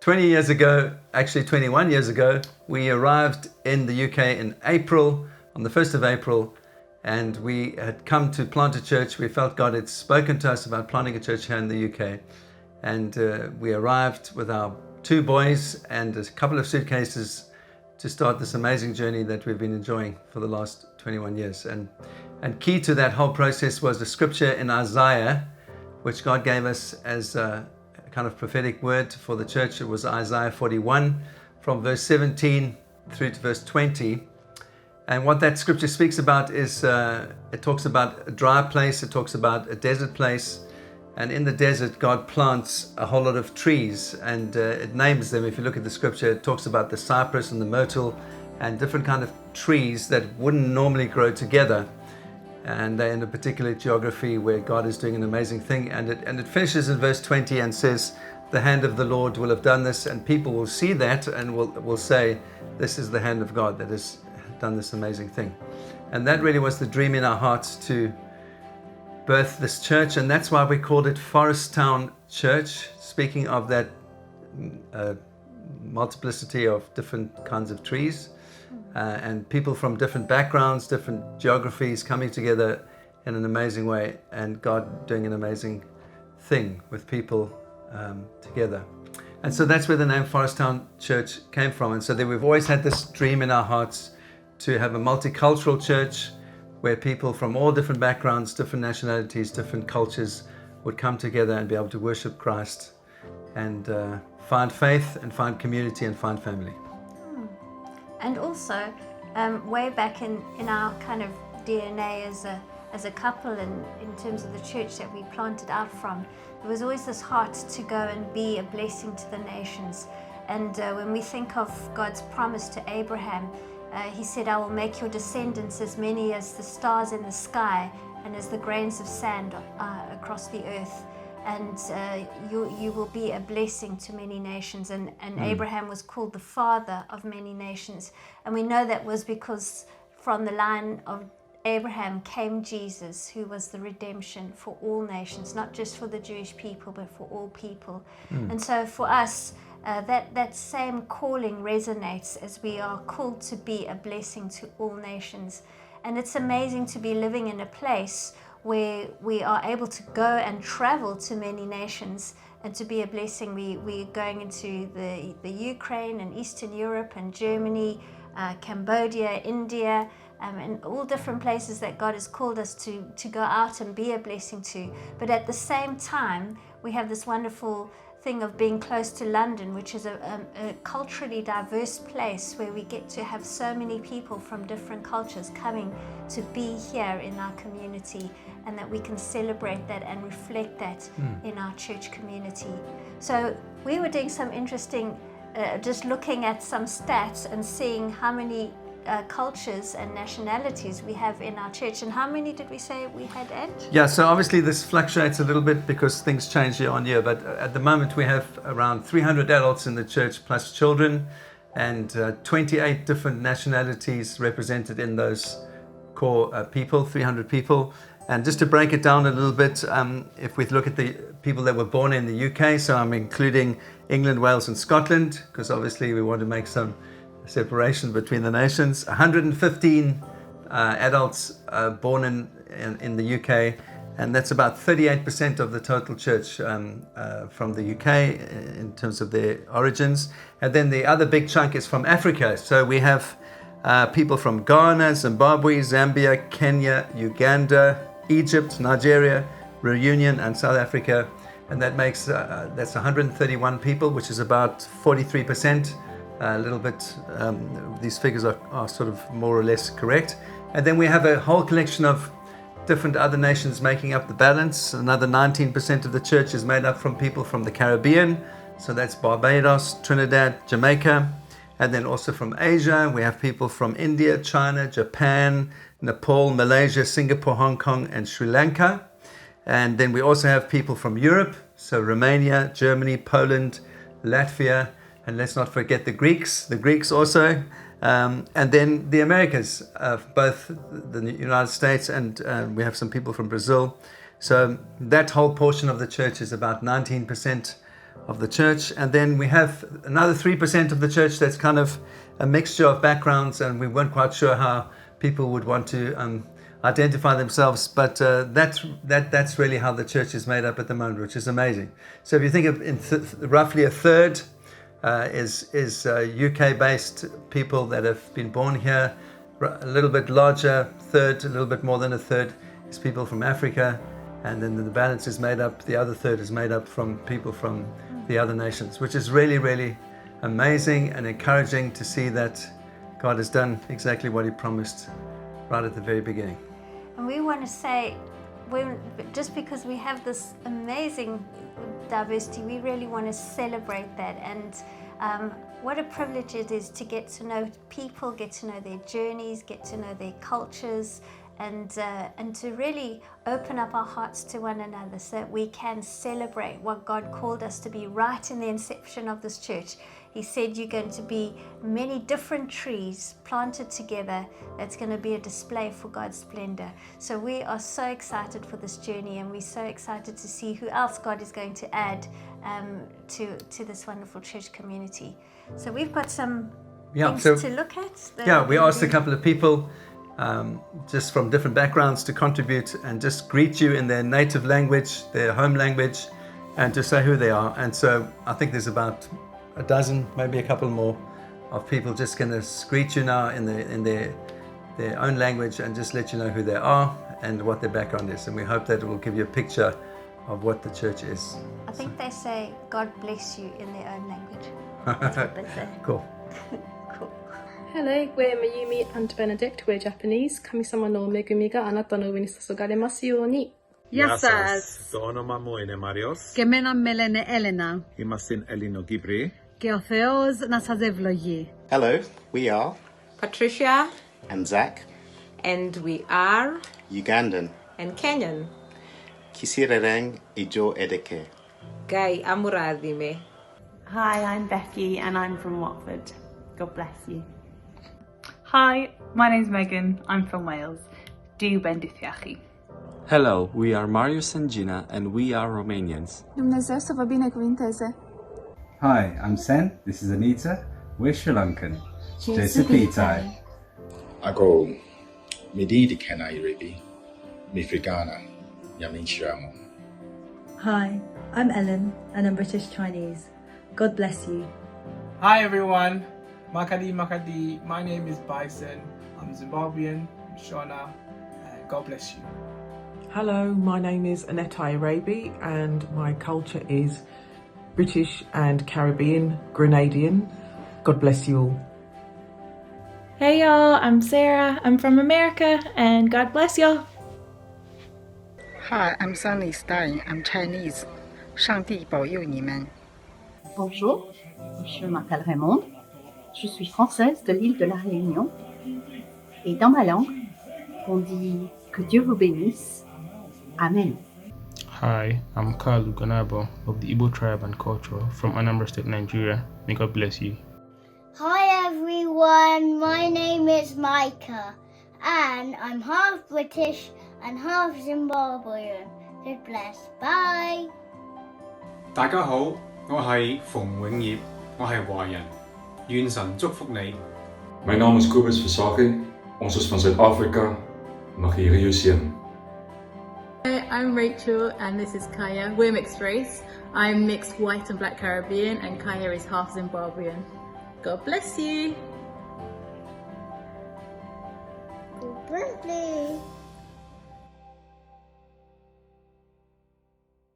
20 years ago, actually 21 years ago, we arrived in the UK in April, on the 1st of April, and we had come to plant a church. We felt God had spoken to us about planting a church here in the UK. And we arrived with our 2 boys and a couple of suitcases to start this amazing journey that we've been enjoying for the last 21 years. And key to that whole process was the scripture in Isaiah, which God gave us as a kind of prophetic word for the church. It was Isaiah 41 from verse 17 through to verse 20. And what that scripture speaks about is, it talks about a dry place, it talks about a desert place. And in the desert, God plants a whole lot of trees, and it names them. If you look at the scripture, it talks about the cypress and the myrtle and different kind of trees that wouldn't normally grow together. And they're in a particular geography where God is doing an amazing thing. And it finishes in verse 20 and says, the hand of the Lord will have done this, and people will see that and will say, this is the hand of God that has done this amazing thing. And that really was the dream in our hearts to birth this church, and that's why we called it Forest Town Church, speaking of that multiplicity of different kinds of trees and people from different backgrounds, different geographies coming together in an amazing way, and God doing an amazing thing with people together. And so that's where the name Forest Town Church came from. And so then we've always had this dream in our hearts to have a multicultural church where people from all different backgrounds, different nationalities, different cultures would come together and be able to worship Christ and find faith and find community and find family. And also, way back in our kind of DNA as a couple, and in terms of the church that we planted out from, there was always this heart to go and be a blessing to the nations. And when we think of God's promise to Abraham, he said, I will make your descendants as many as the stars in the sky and as the grains of sand across the earth. And you will be a blessing to many nations. And Abraham was called the father of many nations. And we know that was because from the line of Abraham came Jesus, who was the redemption for all nations, not just for the Jewish people, but for all people. And so for us, that same calling resonates as we are called to be a blessing to all nations. And it's amazing to be living in a place where we are able to go and travel to many nations and to be a blessing. We're going into the Ukraine and Eastern Europe and Germany, Cambodia, India, and all different places that God has called us to go out and be a blessing to. But at the same time, we have this wonderful thing of being close to London, which is a culturally diverse place where we get to have so many people from different cultures coming to be here in our community, and that we can celebrate that and reflect that in our church community. So we were doing some interesting, just looking at some stats and seeing how many cultures and nationalities we have in our church. And how many did we say we had, Ange? Yeah, so obviously this fluctuates a little bit because things change year on year, but at the moment we have around 300 adults in the church plus children, and 28 different nationalities represented in those core people, 300 people. And just to break it down a little bit, if we look at the people that were born in the UK, so I'm including England, Wales and Scotland, because obviously we want to make some separation between the nations. 115 adults born in the UK, and that's about 38% of the total church from the UK in terms of their origins. And then the other big chunk is from Africa. So we have people from Ghana, Zimbabwe, Zambia, Kenya, Uganda, Egypt, Nigeria, Reunion and South Africa. And that makes, that's 131 people, which is about 43%. A little bit, these figures are sort of more or less correct. And then we have a whole collection of different other nations making up the balance. Another 19% of the church is made up from people from the Caribbean. So that's Barbados, Trinidad, Jamaica. And then also from Asia, we have people from India, China, Japan, Nepal, Malaysia, Singapore, Hong Kong, and Sri Lanka. And then we also have people from Europe, so Romania, Germany, Poland, Latvia, and let's not forget the Greeks also. And then the Americas, both the United States and we have some people from Brazil. So that whole portion of the church is about 19% of the church. And then we have another 3% of the church that's kind of a mixture of backgrounds, and we weren't quite sure how people would want to identify themselves, but that's really how the church is made up at the moment, which is amazing. So if you think of roughly a third is UK-based people that have been born here, a little bit larger third, a little bit more than a third is people from Africa, and then the balance is made up, the other third is made up from people from the other nations, which is really, really amazing and encouraging to see that God has done exactly what he promised right at the very beginning. And we want to say, just because we have this amazing diversity, we really want to celebrate that. And what a privilege it is to get to know people, get to know their journeys, get to know their cultures, and to really open up our hearts to one another so that we can celebrate what God called us to be right in the inception of this church. He said you're going to be many different trees planted together that's going to be a display for God's splendor. So we are so excited for this journey, and we're so excited to see who else God is going to add to this wonderful church community. So we've got some things to look at. We asked a couple of people just from different backgrounds to contribute and just greet you in their native language, their home language, and to say who they are. And so I think there's about a dozen, maybe a couple more, of people just going to greet you now in their own language and just let you know who they are and what their background is. And we hope that it will give you a picture of what the church is. I think they say God bless you in their own language. That's what they say. Cool. Cool. Hello, we're Mayumi and Benedict. We're Japanese. 神様の恵みがあなたの上に注がれますように。 Γεια σας. Το όνομά μου είναι Μάριος. Και εμένα με λένε Έλενα. Είμαστε Ελληνοκύπροι. Και ο Θεός να σας ευλογεί. Hello, we are Patricia, and Zach, and we are Ugandan. and Kenyan. Kisirereng Ijo Edeke. Guy Amuradime. Hi, I'm Becky and I'm from Watford. God bless you. Hi, my name's Megan. I'm from Wales. Diw bendithiachi. Hello, we are Marius and Gina and we are Romanians. Dumnezeu să vă binecuvinteze. Hi, I'm Sen. This is Anita. We're Sri Lankan. Jesupitai. Ako Medidi Kenai Ribi, Mifrigana, Yamin Shiramo. Hi, I'm Ellen and I'm British Chinese. God bless you. Hi everyone, Makadi. My name is Bison. I'm Zimbabwean, I'm Shona, and God bless you. Hello, my name is Annette Arabi and my culture is British and Caribbean, Grenadian. God bless you all. Hey y'all, I'm Sarah. I'm from America and God bless y'all. Hi, I'm Sunny Stein. I'm Chinese. 上帝保佑你们. Bonjour, je m'appelle Raymond. Je suis française de l'île de la Réunion. Et dans ma langue, on dit que Dieu vous bénisse. Amen. Hi, I'm Carl Uganabo of the Igbo tribe and culture from Anambra State, Nigeria. May God bless you. Hi everyone, my name is Micah and I'm half British and half Zimbabwean. God bless. Bye. 大家好，我係馮永業，我係華人，願神祝福你。Mijn naam is Kobus Versaki, ons is van Zuid-Afrika. Mag je hier zien? Hi, I'm Rachel and this is Kaya. We're mixed race. I'm mixed white and black Caribbean and Kaya is half Zimbabwean. God bless you. God bless you.